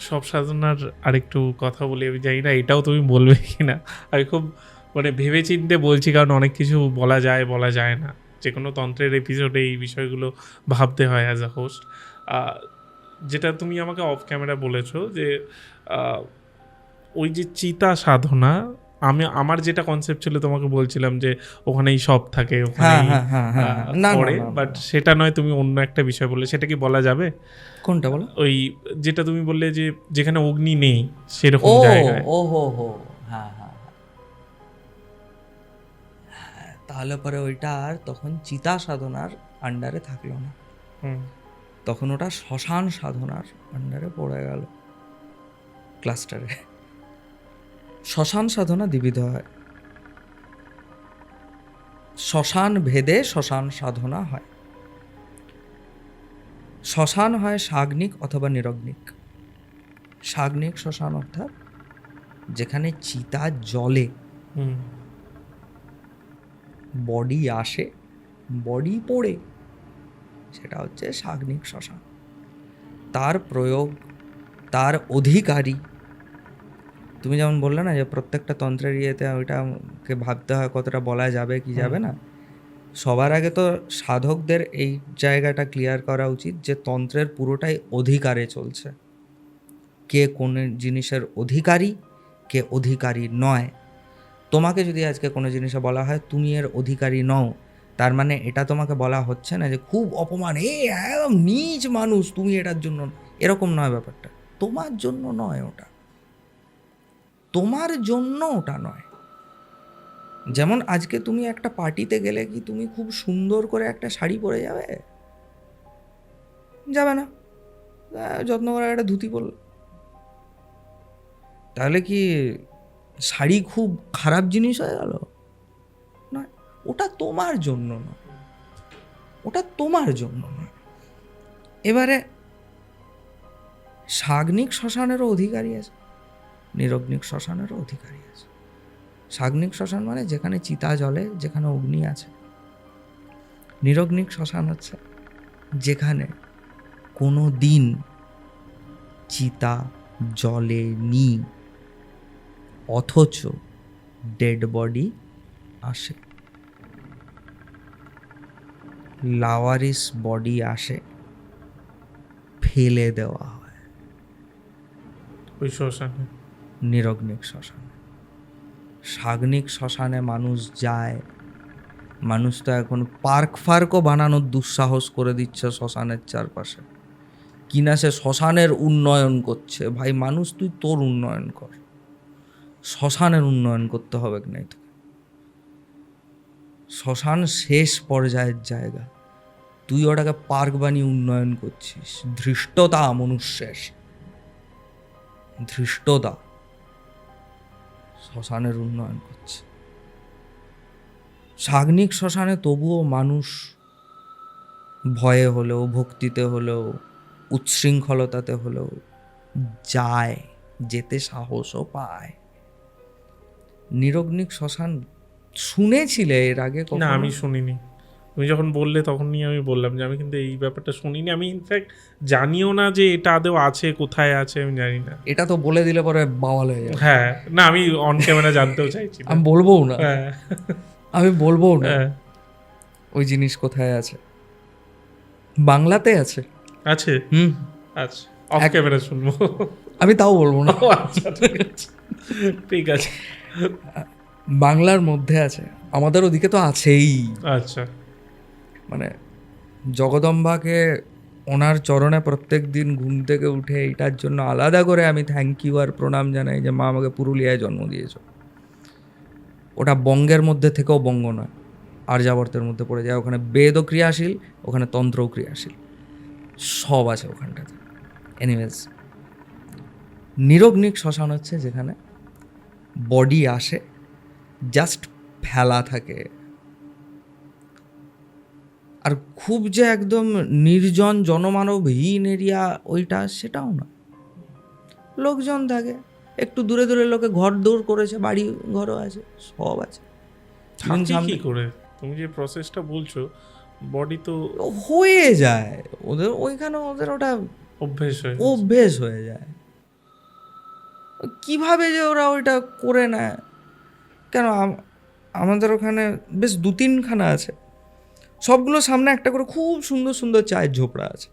সব সাধনার আরেকটু কথা বলি, আমি জানি না এটাও তুমি বলবে কি না। আমি খুব মানে ভেবে চিন্তে বলছি, কারণ অনেক কিছু বলা যায় বলা যায় না। যে কোনো তন্ত্রের এপিসোডে এই বিষয়গুলো ভাবতে হয় অ্যাজ আ হোস্ট। যেটা তুমি আমাকে অফ ক্যামেরা বলেছো যে আহ, ওই যে চিতা সাধনা, আমার যেটা কনসেপ্ট ছিল তোমাকে বলছিলাম যে ওখানেই সব থাকে, হ্যাঁ ওখানেই হ্যাঁ হ্যাঁ হ্যাঁ হ্যাঁ, না না করে, না বাট না। সেটা নয়। তুমি অন্য একটা বিষয় বললে, সেটা কি বলা যাবে? কোনটা বলো? ওই যেটা তুমি বললে যে যেখানে অগ্নি নেই সেরকম ও জায়গায়। ও হো হো, হ্যাঁ হ্যাঁ হ্যাঁ, তাহলে পরে ওইটা আর তখন চিতা সাধনার আন্ডারে থাকলো না, হুম তখন ওটা শ্মশান সাধনার আন্ডারে পড়ে গেল, ক্লাস্টারে। শ্মশান সাধনা দ্বিবিধ হয়, শ্মশান ভেদে শ্মশান সাধনা হয়। শ্মশান হয় সাগ্নিক অথবা নিরগ্নিক। সাগ্নিক শ্মশান অর্থাৎ যেখানে চিতা জ্বলে, হুম বডি আসে, বডি পড়ে, সেটা হচ্ছে সাগ্নিক শ্মশান। তার প্রয়োগ, তার অধিকারী, তুমি যেমন বললে না যে প্রত্যেকটা তন্ত্রের ইয়েতে ওইটাকে ভাবতে হয় কতটা বলা যাবে কি হুম যাবে না। সবার আগে তো সাধকদের এই জায়গাটা ক্লিয়ার করা উচিত যে তন্ত্রের পুরোটাই অধিকারে চলছে। কে কোন জিনিসের অধিকারী, কে অধিকারী নয়। তোমাকে যদি আজকে কোনো জিনিসে বলা হয় তুমি এর অধিকারী নও, তার মানে এটা তোমাকে বলা হচ্ছে না যে খুব অপমান, একদম নীচ মানুষ তুমি এটার জন্য, এরকম নয় ব্যাপারটা। তোমার জন্য নয় ওটা, তোমার জন্য ওটা নয়। যেমন আজকে তুমি একটা পার্টিতে গেলে কি তুমি খুব সুন্দর করে একটা শাড়ি পরে যাবে? যাবে না। যত্ন করে একটা ধুতি পরলে, তাহলে কি শাড়ি খুব খারাপ জিনিস হয়ে গেল? নয়, ওটা তোমার জন্য নয়, ওটা তোমার জন্য নয়। এবারে সাগ্নিক শ্মশানেরও অধিকারী আছে, নিরগ্নিক শ্মশানেরও অধিকারী আছে। সাগ্নিক শ্মশান মানে যেখানে চিতা জ্বলে, যেখানে অগ্নি আছে। নিরগ্নিক শ্মশান হচ্ছে যেখানে কোনো দিন চিতা জ্বলেনি অথচ ডেড বডি আসে, লাওয়ারিস বডি আসে, ফেলে দেওয়া হয় ওই শ্মশানে। নিরগ্নিক শ্মশানে। সাগ্নিক শ্মশানে মানুষ যায়, মানুষ তো এখন পার্ক ফার্কও বানানোর দুঃসাহস করে দিচ্ছে শ্মশানের চারপাশে, কিনা সে শ্মশানের উন্নয়ন করছে। ভাই মানুষ, তুই তোর উন্নয়ন কর, শ্মশানের উন্নয়ন করতে হবে কি নাই তোকে? শ্মশান শেষ পর্যায়ের জায়গা, তুই ওটাকে পার্ক বানিয়ে উন্নয়ন করছিস। ধৃষ্টতা মনুষ্যের, ধৃষ্টতা শ্মশানের উন্নয়ন করছে। সাগ্নিক শ্মশানে তবুও মানুষ ভয়ে হলেও, ভক্তিতে হলেও, উচ্ছৃঙ্খলতাতে হলেও যায়, যেতে সাহসও পায়। নিরগ্নিক শ্মশান শুনেছিলে এর আগে না, কখনো? আমি শুনিনি। তুমি যখন বললে তখনই আমি বললাম যে আমি কিন্তু এই ব্যাপারটা শুনিনি। আমি ইনফ্যাক্ট জানিও না যে এটা আদৌ আছে, কোথায় আছে আমি জানি না। এটা তো বলে দিলে পরে বাওয়াল হয়ে যাবে। হ্যাঁ, না আমি অন ক্যামেরা জানতেও চাইছি না। আমি বলবোও না, হ্যাঁ আমি বলবোও না হ্যাঁ। ওই জিনিস কোথায় আছে। বাংলাতে আছে। আছে? হুম, আচ্ছা, অফ এক, ক্যামেরা শুনবো। আমি তাও বলবো না। ও আচ্ছা, ঠিক আছে, ঠিক আছে। বাংলার মধ্যে আছে, আমাদের ওদিকে তো আছেই। আচ্ছা। মানে জগদম্বাকে ওনার চরণে প্রত্যেক দিন ঘুম থেকে উঠে এটার জন্য আলাদা করে আমি থ্যাংক ইউ আর প্রণাম জানাই যে মা আমাকে পুরুলিয়ায় জন্ম দিয়েছো। ওটা বঙ্গের মধ্যে থেকেও বঙ্গ নয়, আর্যাবর্তের মধ্যে পড়ে যায়। ওখানে বেদও ক্রিয়াশীল, ওখানে তন্ত্রও ক্রিয়াশীল, সব আছে ওখানটাতে। এনিওয়েজ, নিরগ্নিক শ্মশান হচ্ছে যেখানে বডি আসে, জাস্ট ফেলা থাকে। আর খুব যে একদম নির্জন জনমানবহীন এরিয়া ওইটা, সেটাও না, লোকজন থাকে। একটু দূরে দূরে লোকে ঘর দৌড় করেছে, বাড়ি ঘরও আছে, সব আছে। Even থাকে কি সামনে করে? তুমি যে প্রসেসটা বলছো, বডি তো হয়ে যায় ওদের ওইখানে, ওদের ওটা অভ্যেস হয়ে গেছে। অভ্যেস হয়ে যায়। কিভাবে যে ওরা ওইটা করে নেয় কেন? আমাদের ওখানে বেশ 2-3খানা আছে, সবগুলো সামনে একটা করে খুব সুন্দর সুন্দর চায়ের ঝোপড়া আছে।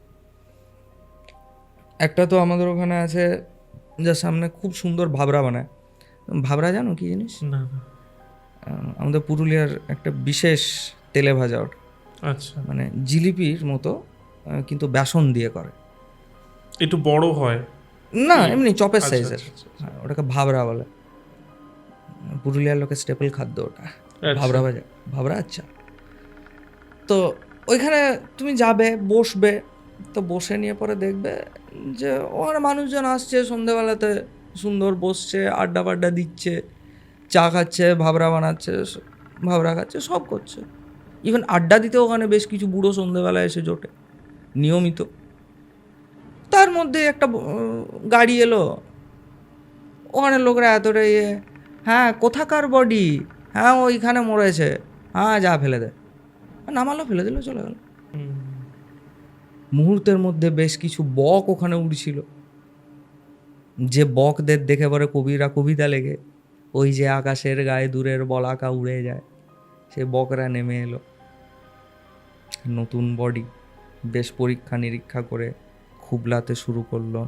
একটা তো আমাদের ওখানে আছে যার সামনে খুব সুন্দর ভাবরা বানায়। ভাবরা জানো কি জিনিস? না না। আমাদের পুরুলিয়ার একটা বিশেষ তেলে ভাজা ওটা, আচ্ছা, মানে জিলিপির মতো, কিন্তু বেসন দিয়ে করে। একটু বড় হয়। না, এমনি চপের আচ্ছা, সাইজের। আচ্ছা, আচ্ছা। হ্যাঁ, ওটাকে ভাবরা বলে। পুরুলিয়ার লোকের স্টেপল খাদ্য ওটা, আচ্ছা। ভাবরা ভাজা, ভাবরা। আচ্ছা, তো ওইখানে তুমি যাবে, বসবে, তো বসে নিয়ে পরে দেখবে যে ওখানে মানুষজন আসছে সন্ধেবেলাতে, সুন্দর বসছে, আড্ডা ফাড্ডা দিচ্ছে, চা খাচ্ছে, ভাবরা বানাচ্ছে, ভাবরা খাচ্ছে, সব করছে। ইভেন আড্ডা দিতে ওখানে বেশ কিছু বুড়ো সন্ধেবেলায় এসে জোটে নিয়মিত। তার মধ্যে একটা গাড়ি এলো, ওখানে লোকরা এতটা ইয়ে, হ্যাঁ কোথাকার বডি, হ্যাঁ ওইখানে মরেছে, হ্যাঁ যা ফেলে দে, নামালো, ফেলে দিল, চলে গেল। হুম। মুহূর্তের মধ্যে বেশ কিছু বক ওখানে উড়ছিল, যে বকদের দেখে পরে কবিরা কবিতা লেগে, ওই যে আকাশের গায়ে দূরের বলাকা উড়ে যায়, সে বকরা নেমে এলো। নতুন বডি, বেশ পরীক্ষা নিরীক্ষা করে খুবলাতে শুরু করলো।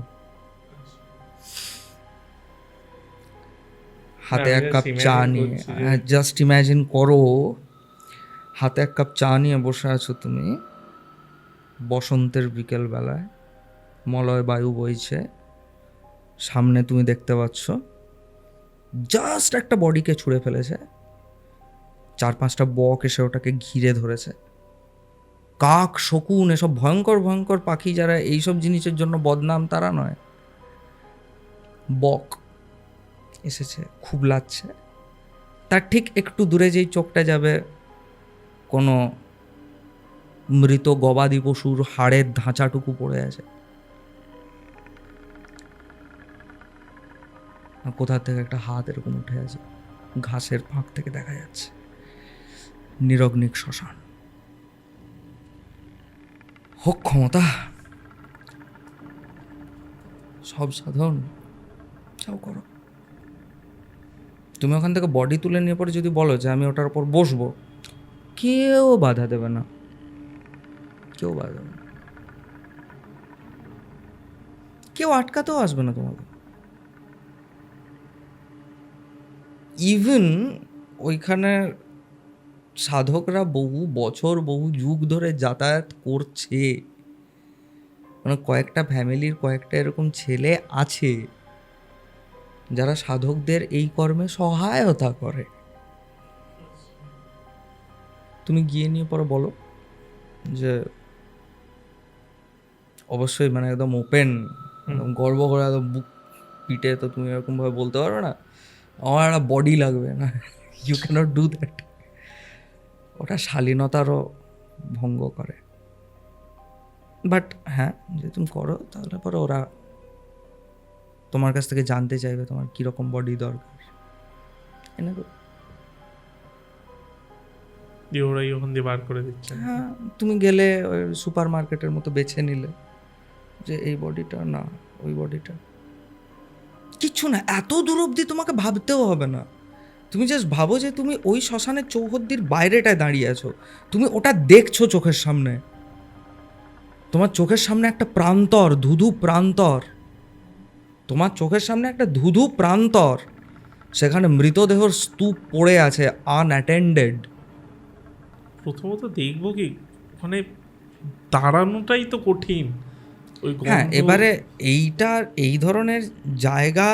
হাতে আমি এক just কাপ চা imagine নিয়ে, করছি যে- জাস্ট ইম্যাজিন করো, হাতে এক কাপ চা নিয়ে বসে আছো তুমি, বসন্তের বিকেলবেলায়, মলয় বায়ু বইছে, সামনে তুমি দেখতে পাচ্ছ জাস্ট একটা বডিকে ছুঁড়ে ফেলেছে, 4-5টা বক এসে ওটাকে ঘিরে ধরেছে। কাক, শকুন, এসব ভয়ঙ্কর ভয়ঙ্কর পাখি যারা এইসব জিনিসের জন্য বদনাম, তারা নয়, বক এসেছে, খুব লাগছে। তার ঠিক একটু দূরে যেই চোখটা যাবে, কোনো মৃত গবাদি পশুর হাড়ের ধাঁচাটুকু পড়ে আছে, আর কোথা থেকে একটা হাত এরকম উঠে আছে, ঘাসের ফাঁক থেকে দেখা যাচ্ছে। নিরগ্নিক শ্মশান। হোক ক্ষমতা, সব সাধন, চাও করো। তুমি ওখান থেকে বডি তুলে নিয়ে পরে যদি বলো যে আমি ওটার উপর বসবো, কেউ বাধা দেবে না, কেউ বাধা দেবে না, কেউ আটকাতেও আসবে না তোমাকে। ইভেন ওইখানে সাধকরা বহু বছর, বহু যুগ ধরে যাতায়াত করছে, মানে কয়েকটা ফ্যামিলির কয়েকটা এরকম ছেলে আছে যারা সাধকদের এই কর্মে সহায়তা করে। তুমি গিয়ে নিয়ে পরে বলো যে, অবশ্যই মানে একদম ওপেন, একদম গর্ব করে, একদম বুক পিটে তো তুমি এরকমভাবে বলতে পারো না আমার একটা বডি লাগবে না, ইউ ক্যানট ডু দ্যাট। ওটা শালীনতারও ভঙ্গ করে। বাট হ্যাঁ, যদি তুমি করো তাহলে পরে ওরা তোমার কাছ থেকে জানতে চাইবে তোমার কীরকম বডি দরকার, এনে দেবো। দিয়ে ওরাই ওখান দিয়ে বার করে দিচ্ছে। হ্যাঁ, তুমি গেলে ওই সুপার মার্কেটের মতো বেছে নিলে যে এই বডিটা না, ওই বডিটা, কিচ্ছু না, এত দূর অবধি তোমাকে ভাবতেও হবে না। তুমি জাস্ট ভাবো যে তুমি ওই শ্মশানের চৌহদ্দির বাইরেটায় দাঁড়িয়ে আছো, তুমি ওটা দেখছো চোখের সামনে, তোমার চোখের সামনে একটা প্রান্তর, ধুধু প্রান্তর, তোমার চোখের সামনে একটা ধুধু প্রান্তর, সেখানে মৃতদেহর স্তূপ পড়ে আছে আনঅ্যাটেন্ডেড। প্রথমত দেখবো কি ওখানে দাঁড়ানোটাই তো কঠিন, ওই হ্যাঁ, গন্ধ। এবারে এইটার এই ধরনের জায়গা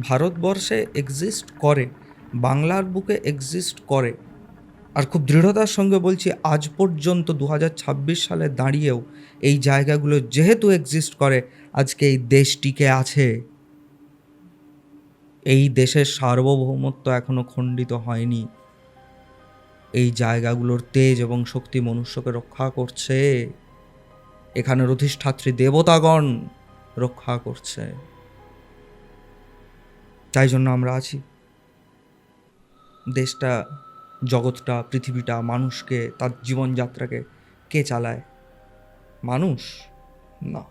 ভারতবর্ষে এক্সিস্ট করে, বাংলার বুকে এক্সিস্ট করে, আর খুব দৃঢ়তার সঙ্গে বলছি আজ পর্যন্ত 2026 সালে দাঁড়িয়েও এই জায়গাগুলো যেহেতু এক্সিস্ট করে, আজকে এই দেশ টিকে আছে। এই দেশের সার্বভৌমত্ব এখনো খণ্ডিত হয়নি। এই জায়গাগুলোর তেজ এবং শক্তি মনুষ্যকে রক্ষা করছে, এখানের অধিষ্ঠাত্রী দেবতাগণ রক্ষা করছে, তাই জন্য আমরা আছি। দেশটা, জগৎটা, পৃথিবীটা, মানুষকে, তার জীবনযাত্রাকে কে চালায়? মানুষ না,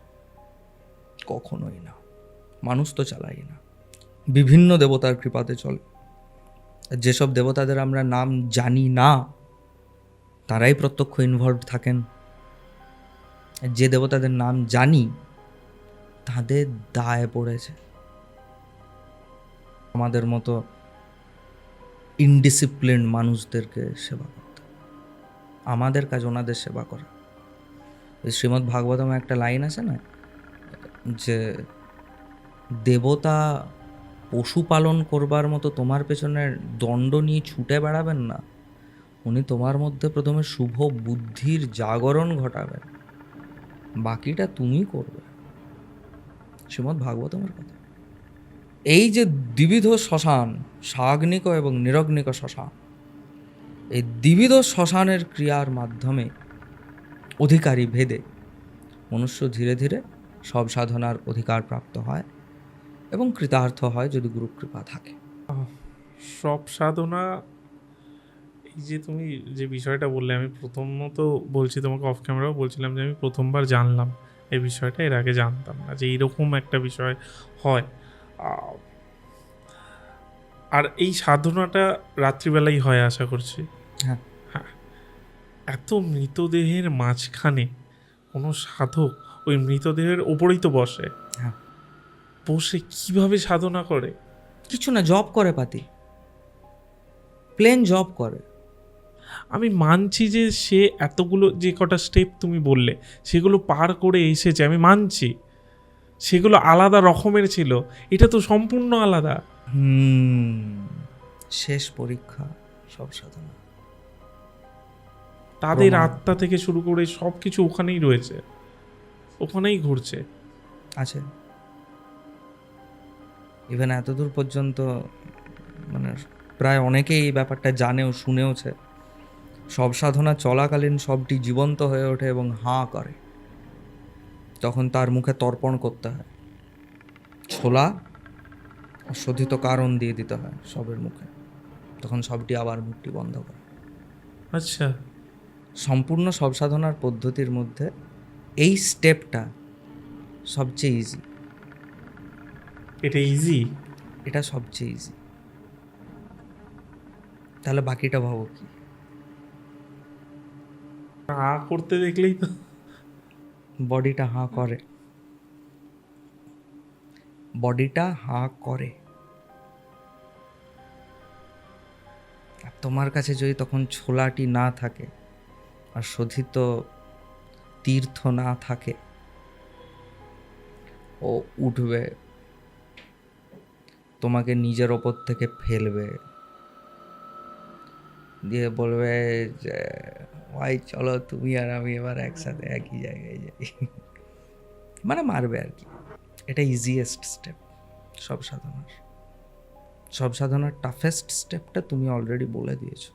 কখনোই না, মানুষ তো চালাই না, বিভিন্ন দেবতার কৃপাতে চলে। আর যেসব দেবতাদের আমরা নাম জানি না তারাই প্রত্যক্ষ ইনভলভ থাকেন। আর যে দেবতাদের নাম জানি তাদের দায় পড়েছে আমাদের মতো ইনডিসিপ্লিন মানুষদেরকে সেবা করতে। আমাদের কাজ ওনাদের সেবা করা। এই শ্রীমদ্ ভাগবতমে একটা লাইন আছে না, যে দেবতা পশুপালন করবার মতো তোমার পেছনে দণ্ড নিয়ে ছুটে বেড়াবেন না, উনি তোমার মধ্যে প্রথমে শুভ বুদ্ধির জাগরণ ঘটাবেন, বাকিটা তুমি করবে। শ্রীমদ্ ভাগবতমের কথা। এই যে দ্বিবিধ শ্মশান, সাগ্নিক এবং নিরগ্নিক শ্মশান, এই দ্বিবিধ শ্মশানের ক্রিয়ার মাধ্যমে অধিকারী ভেদে মনুষ্য ধীরে ধীরে সব সাধনার অধিকার প্রাপ্ত হয় এবং কৃতার্থ হয় যদি গুরু কৃপা থাকে। সব সাধনা, এই যে তুমি যে বিষয়টা বললে, আমি প্রথমত বলছি তোমাকে, অফ ক্যামেরাও বলছিলাম যে আমি প্রথমবার জানলাম এই বিষয়টা, এর আগে জানতাম না যে এইরকম একটা বিষয় হয়। আর এই সাধনাটা রাত্রিবেলাই হয় আশা করছি। হ্যাঁ, হ্যাঁ। এত মৃতদেহের মাঝখানে কোনো সাধক ওই মৃতদেহের ওপরেই তো বসে, হ্যাঁ, বসে কিভাবে সাধনা করে? কিছু না, জব করে পাতি, প্লেন জব করে। আমি মানছি যে সে এতগুলো যে কটা স্টেপ তুমি বললে সেগুলো পার করে এসেছে, আমি মানছি সেগুলো আলাদা রকমের ছিল, এটা তো সম্পূর্ণ আলাদা। শেষ পরীক্ষা সব সাধনা। তাদের প্রমাণ। আত্মা থেকে শুরু করে সব কিছু ওখানেই রয়েছে, ওখানেই ঘুরছে। আছে ইভেন এতদূর পর্যন্ত, মানে প্রায় অনেকেই এই ব্যাপারটা জানেও শুনেওছে। সব সাধনা চলাকালীন সবটি জীবন্ত হয়ে ওঠে এবং হাঁ করে, তখন তার মুখে তর্পণ করতে হয়, ছোলা অশোধিত কারণ দিয়ে দিতে হয় সবের মুখে, তখন সবটি আবার মুখটি বন্ধ করে। আচ্ছা, সম্পূর্ণ সব সাধনার পদ্ধতির মধ্যে এই স্টেপটা সবচেয়ে ইজি। এটা ইজি? এটা সবচেয়ে ইজি। তাহলে বাকিটা ভাবো কি? না করতে দেখলেই তো। বডিটা হাঁ করে, বডিটা হাঁ করে। আর তোমার কাছে যদি তখন ছোলাটি না থাকে আর শোধিত তীর্থ না থাকে, ও উঠবে, তোমাকে নিজের ওপর থেকে ফেলবে, দিয়ে বলবে যে ভাই চলো তুমি আর আমি এবার একসাথে একই জায়গায় যাই, মানে মারবে আর কি। এটা ইজিয়েস্ট স্টেপ সব সাধনার। সব সাধনার টাফেস্ট স্টেপটা তুমি অলরেডি বলে দিয়েছো।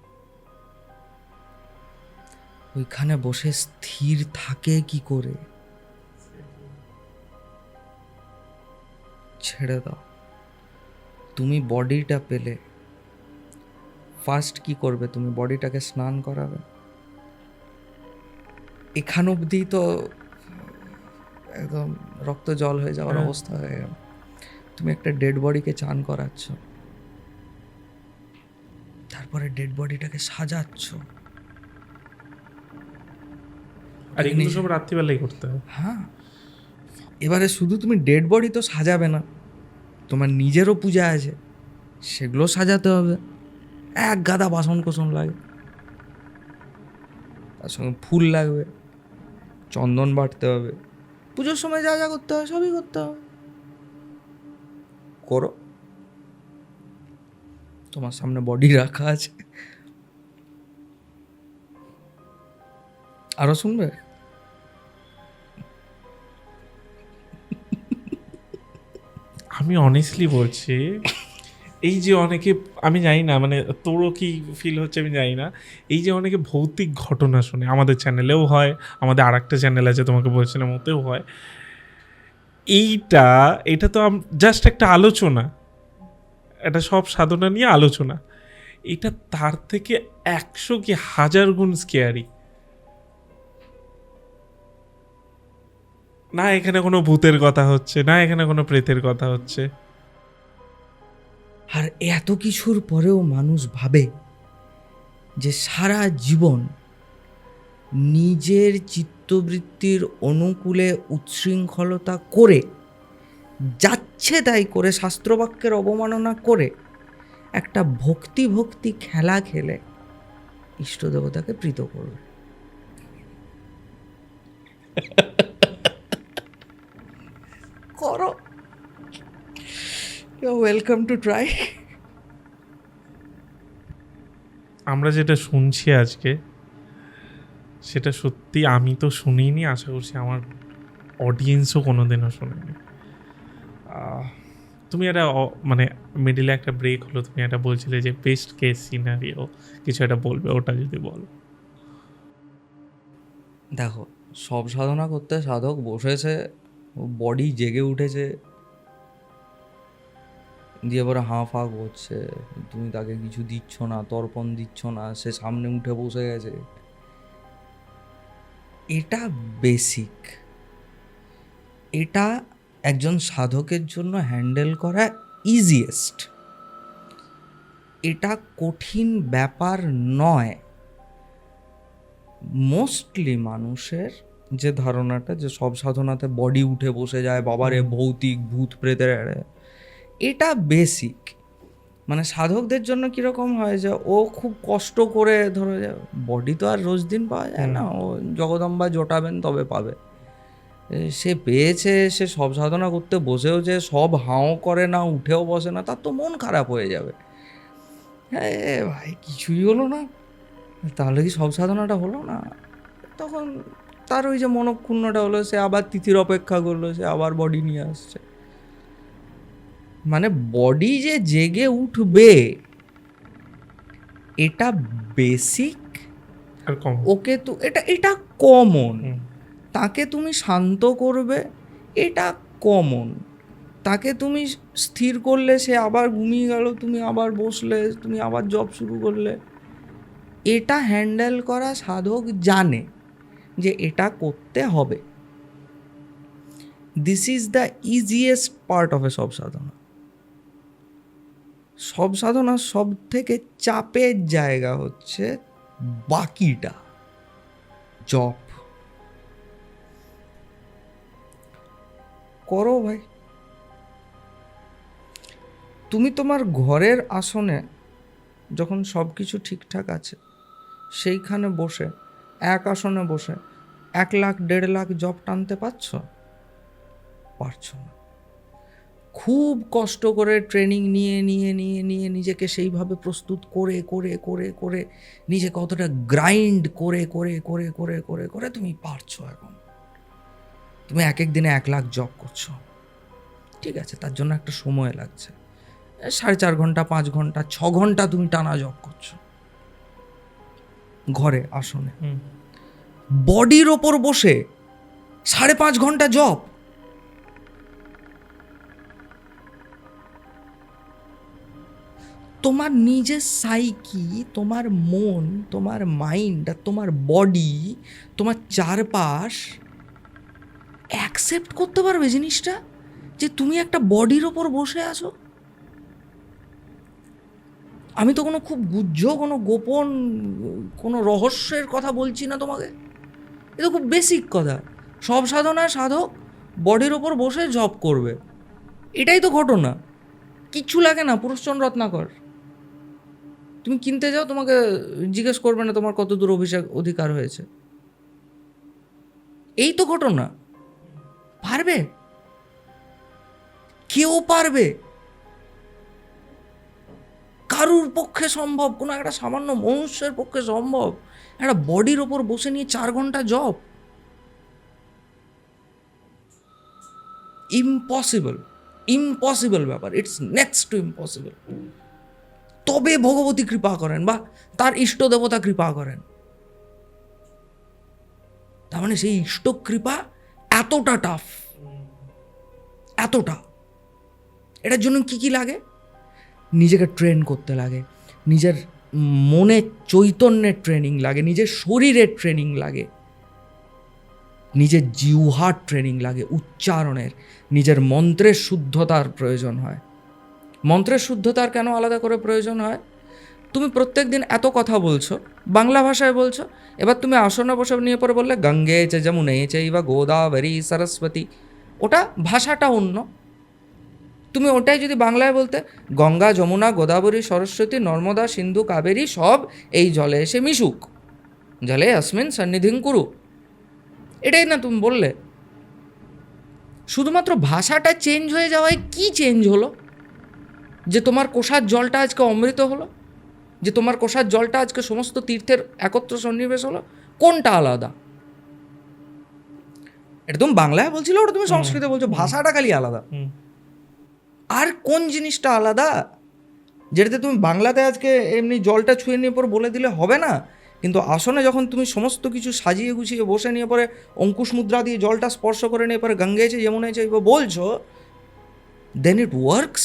ওইখানে বসে স্থির থাকে কি করে? ছেড়ে দাও। তুমি বডিটা পেলে, ফার্স্ট কি করবে? তুমি বডিটাকে স্নান করাবে। এখান অবধি তো একদম রক্ত জল হয়ে যাওয়ার অবস্থা হয়ে গেল। তুমি একটা ডেড বডিকে চান করাচ্ছ, তারপরে ডেড বডিটাকে সাজাচ্ছ। আর এগুলো সব রাত্রিবেলাই করতে হয়? হ্যাঁ। এবারে শুধু তুমি ডেড বডি তো সাজাবে না, তোমার নিজেরও পূজা আছে, সেগুলো সাজাতে হবে। এক গাদা বাসন কোসন লাগে, তার সঙ্গে ফুল লাগবে, চন্দন বাটতে হবে, পুজোর সময় যা যা করতে হয় সবই করতে হবে। করো, তোমার সামনে বডি রাখা আছে। আরো শুনবে? আমি অনেস্টলি বলছি, এই যে অনেকে, আমি জানি না মানে তোরও কি ফিল হচ্ছে আমি জানি না, এই যে অনেকে ভৌতিক ঘটনা শুনে, আমাদের চ্যানেলেও হয়, আমাদের আর একটা চ্যানেল আছে তোমাকে বলছিলাম ওতেও হয়, এটা তো জাস্ট একটা আলোচনা, এটা সব সাধনা নিয়ে আলোচনা, এটা তার থেকে 100 কি 1000 গুণ স্কেয়ারি। না এখানে কোনো ভূতের কথা হচ্ছে, না এখানে কোনো প্রেতের কথা হচ্ছে, আর এত কিছুর পরেও মানুষ ভাবে যে সারা জীবন নিজের চিত্তবৃত্তির অনুকূলে উচ্ছৃঙ্খলতা করে, যাচ্ছে তাই করে, শাস্ত্রবাক্যের অবমাননা করে, একটা ভক্তি খেলা খেলে ইষ্ট দেবতাকে প্রীত করবে। করো, ওয়েলকাম টু ট্রাই। আমরা যেটা শুনছি আজকে সেটা সত্যি আমি তো শুনিনি, আশা করছি আমার অডিয়েন্সও কোনোদিনও শোনেনি। তুমি একটা মানে মিডিলে একটা ব্রেক হলো, তুমি একটা বলছিলে যে বেস্ট কেস সিনারিও কিছু একটা বলবে, ওটা যদি বলো। দেখো, সব সাধনা করতে সাধক বসেছে, বডি জেগে উঠেছে, দিয়ে পরে হাঁ ফাঁ করছে, তুমি তাকে কিছু দিচ্ছ না, তর্পণ দিচ্ছ না, সে সামনে উঠে বসে গেছে। এটা বেসিক, এটা একজন সাধকের জন্য হ্যান্ডেল করা ইজিয়েস্ট। এটা কঠিন ব্যাপার নয়। মোস্টলি মানুষের যে ধারণাটা যে সব সাধনাতে বডি উঠে বসে যায়, বাবারে ভৌতিক ভূত প্রেতের, এটা বেসিক। মানে সাধকদের জন্য কীরকম হয় যে ও খুব কষ্ট করে, ধরো বডি তো আর রোজ দিন পাওয়া যায় না, ও জগদম্বা জোটাবেন তবে পাবে। সে পেয়েছে, সে সব সাধনা করতে বসেও যে সব হাও করে না, উঠেও বসে না, তার তো মন খারাপ হয়ে যাবে। হ্যাঁ ভাই, কিছুই হলো না, তাহলে কি সব সাধনাটা হলো না? তখন তার ওই যে মনক্ষুণ্ণটা হলো, সে আবার তিথির অপেক্ষা করলো, সে আবার বডি নিয়ে আসছে। মানে বডি যে জেগে উঠবে এটা বেসিক, ওকে তো এটা কমন। তাকে তুমি শান্ত করবে, এটা কমন। তাকে তুমি স্থির করলে, সে আবার ঘুমিয়ে গেল, তুমি আবার বসলে, তুমি আবার জব শুরু করলে, এটা হ্যান্ডেল করা সাধক জানে যে এটা করতে হবে। This is the easiest part of a সব সাধনা। সব সাধনার সব থেকে চাপের জায়গা হচ্ছে বাকিটা, জপ। করো ভাই, তুমি তোমার ঘরের আসনে যখন সব কিছু ঠিকঠাক আছে, সেইখানে বসে, এক আসনে বসে 1 লাখ 1.5 লাখ জপ টানতে পারছো না। খুব কষ্ট করে ট্রেনিং নিয়ে নিজেকে সেইভাবে প্রস্তুত করে নিজেকে কতটা গ্রাইন্ড করে তুমি পারছো। এখন তুমি এক দিনে 1 লাখ জপ করছো, ঠিক আছে, তার জন্য একটা সময় লাগছে, 4.5 ঘন্টা, 5 ঘন্টা, 6 ঘন্টা তুমি টানা জপ করছো ঘরে আসনে। বডির ওপর বসে 5.5 ঘন্টা জপ। তোমার নিজের সাইকি, তোমার মন, তোমার মাইন্ড আর তোমার বডি, তোমার চারপাশ অ্যাকসেপ্ট করতে পারবে জিনিসটা যে তুমি একটা বডির ওপর বসে আছো। আমি তো কোনো খুব গুহ্য, কোনো গোপন, কোনো রহস্যের কথা বলছি না তোমাকে, এটা খুব বেসিক কথা। সব সাধনায় সাধক বডির ওপর বসে জপ করবে, এটাই তো ঘটনা। কিচ্ছু লাগে না। পুরুষচন্দ্র রত্নাকর, তুমি কিনতে যাও, তোমাকে জিজ্ঞেস করবে না তোমার কত দূর অধিকার হয়েছে। এই তো ঘটনা। পারবে? কেউ পারবে? কারুর পক্ষে সম্ভব? কোনো একটা সামান্য মনুষ্যের পক্ষে সম্ভব একটা বডির ওপর বসে নিয়ে 4 ঘন্টা জব? ইম্পসিবল ব্যাপার। It's next to impossible. তবে ভগবতী কৃপা করেন বা তার ইষ্ট দেবতা কৃপা করেন। তার মানে সেই ইষ্ট কৃপা এতটা টাফ, এতটা। এটার জন্য কি লাগে? নিজেকে ট্রেন করতে লাগে, নিজের মনের চৈতন্যের ট্রেনিং লাগে, নিজের শরীরের ট্রেনিং লাগে, নিজের জিহ্বার ট্রেনিং লাগে, উচ্চারণের, নিজের মন্ত্রের শুদ্ধতার প্রয়োজন হয়। মন্ত্রের শুদ্ধতার কেন আলাদা করে প্রয়োজন হয়? তুমি প্রত্যেক দিন এত কথা বলছো, বাংলা ভাষায় বলছো, এবার তুমি আসনে বসে নিয়ে পরে বললে গঙ্গে চে যমুনে চৈব গোদাবরী সরস্বতী, ওটা ভাষাটা অন্য। তুমি ওটাই যদি বাংলায় বলতে, গঙ্গা যমুনা গোদাবরী সরস্বতী নর্মদা সিন্ধু কাবেরী সব এই জলে এসে মিশুক, জলে অস্মিন সন্নিধিং কুরু, এটাই না তুমি বললে। শুধুমাত্র ভাষাটা চেঞ্জ হয়ে যাওয়ায় কি চেঞ্জ হলো? যে তোমার কোষার জলটা আজকে অমৃত হলো, যে তোমার কোষার জলটা আজকে সমস্ত তীর্থের একত্র সন্নিবেশ হলো, কোনটা আলাদা? এটা তুমি বাংলায় বলছিলে, ওটা তুমি সংস্কৃতে বলছো, ভাষাটা খালি আলাদা। আর কোন জিনিসটা আলাদা যেটাতে তুমি বাংলাতে আজকে এমনি জলটা ছুঁয়ে নিয়ে পরে বলে দিলে হবে না, কিন্তু আসনে যখন তুমি সমস্ত কিছু সাজিয়ে গুছিয়ে বসে নিয়ে পরে অঙ্কুশ মুদ্রা দিয়ে জলটা স্পর্শ করে নিয়ে পরে গঙ্গেছে যমুনেছে বলছো, দেন ইট ওয়ার্কস।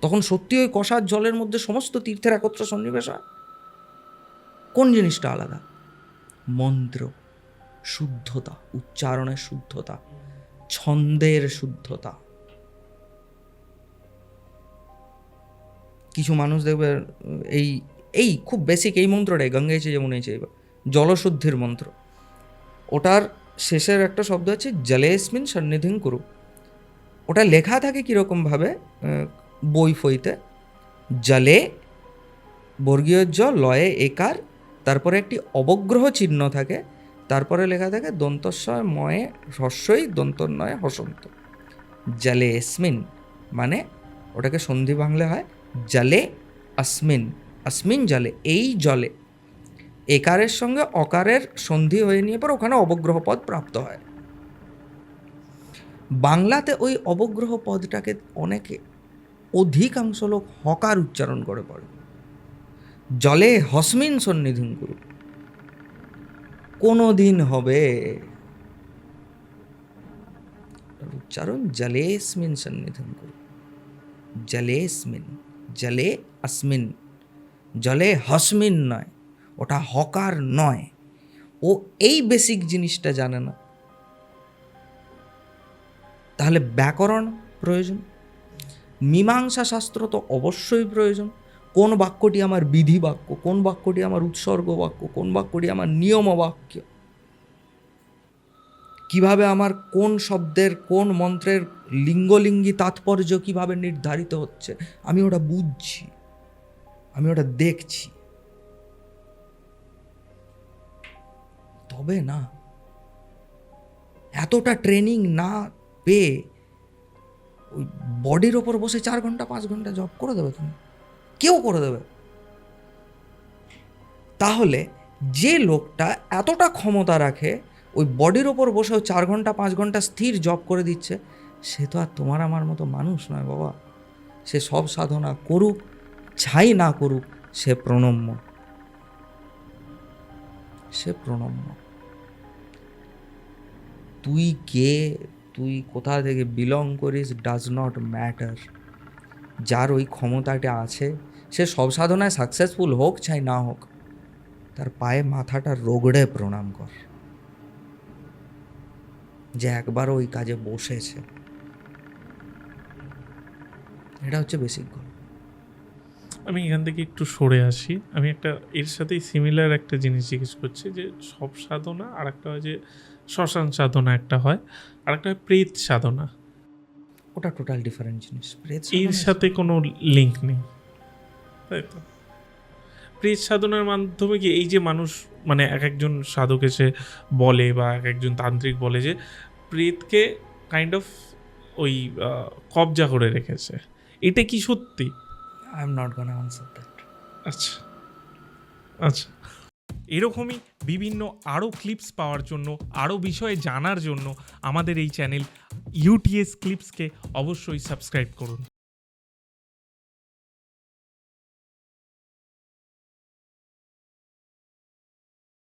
তখন সত্যি ওই কষার জলের মধ্যে সমস্ত তীর্থের একত্র সন্নিবেশ হয়। কোন জিনিসটা আলাদা? মন্ত্র শুদ্ধতা, উচ্চারণের শুদ্ধতা, ছন্দের শুদ্ধতা। কিছু মানুষ দেখবে এই এই খুব বেসিক এই মন্ত্রটাই গঙ্গেছে যমুনেছে জলশুদ্ধির মন্ত্র, ওটার শেষের একটা শব্দ আছে জলেস্মিন সন্নিধিং কুরু। ওটা লেখা থাকে কীরকমভাবে বই ফইতে, জলে বর্গীয় জ লয়ে একার, তারপরে একটি অবগ্রহ চিহ্ন থাকে, তারপরে লেখা থাকে দন্তস্বয় ময়ে হ্রস্বই দন্তন্বয়ে হসন্ত। জলে এসমিন মানে ওটাকে সন্ধি বাংলা হয় জলে আসমিন, আসমিন জলে, এই জলে। একারের সঙ্গে অকারের সন্ধি হয়ে নিয়ে পর ওখানে অবগ্রহ পদ প্রাপ্ত হয়। বাংলাতে ওই অবগ্রহ পদটাকে অনেকে, অধিকাংশ লোক হকার উচ্চারণ করে পড়ে, জলে হসমিন সন্নিধিং কুরু। কোনো দিন হবে উচ্চারণ জলেস্মিন সন্নিধিং কুরু, জলেস্মিন, জলে আসমিন, জলে হসমিন নয়, ওটা হকার নয়। ও এই বেসিক জিনিসটা জানে না। তাহলে ব্যাকরণ প্রয়োজন, মীমাংসা শাস্ত্র তো অবশ্যই প্রয়োজন। কোন বাক্যটি আমার বিধি বাক্য, কোন বাক্যটি আমার উৎসর্গ বাক্য, কোন বাক্যটি আমার নিয়ম বাক্য, কিভাবে আমার কোন শব্দের কোন মন্ত্রের লিঙ্গলিঙ্গি তাৎপর্য কিভাবে নির্ধারিত হচ্ছে, আমি ওটা বুঝছি, আমি ওটা দেখছি। তবে না, এতটা ট্রেনিং না পেয়ে ওই বডির ওপর বসে 4 ঘন্টা 5 ঘন্টা জব করে দেবে তুমি, কেউ করে দেবে। তাহলে যে লোকটা এতটা ক্ষমতা রাখে ওই বডির ওপর বসেও 4 ঘন্টা 5 ঘন্টা স্থির জব করে দিচ্ছে, সে তো আর তোমার আমার মতো মানুষ নয় বাবা। সে সব সাধনা করুক ছাই না করুক, সে প্রণম্য, সে প্রণম্য। তুই কে, তুই কোথা থেকে বিলং করিস ডাজ নট ম্যাটার। যার ওই ক্ষমতাটা আছে সে সব সাধনায় সাকসেসফুল হোক চাই না হোক, তার পায়ে মাথাটা রগড়ে প্রণাম কর, যে একবার ওই কাজে বসেছে। এটা হচ্ছে বেসিক গোল। আমি এখান থেকে একটু সরে আসি, আমি একটা এর সাথেই সিমিলার একটা জিনিস জিজ্ঞেস করছি, যে সব সাধনা আর একটা হয় যে শ্মশান সাধনা একটা হয়, আর একটা হয় প্রেত সাধনা, ওটা টোটাল ডিফারেন্ট জিনিস। এর সাথে কোনো লিঙ্ক নেই, তাই তো? প্রেত সাধনার মাধ্যমে কি এই যে মানুষ মানে এক একজন সাধক এসে বলে বা এক একজন তান্ত্রিক বলে যে প্রেতকে কাইন্ড অফ ওই কবজা করে রেখেছে, এটা কি সত্যি? I am not gonna answer that. আচ্ছা আচ্ছা, এরকমই বিভিন্ন আরও ক্লিপস পাওয়ার জন্য, আরও বিষয়ে জানার জন্য আমাদের এই চ্যানেল ইউটিএস ক্লিপসকে অবশ্যই সাবস্ক্রাইব করুন।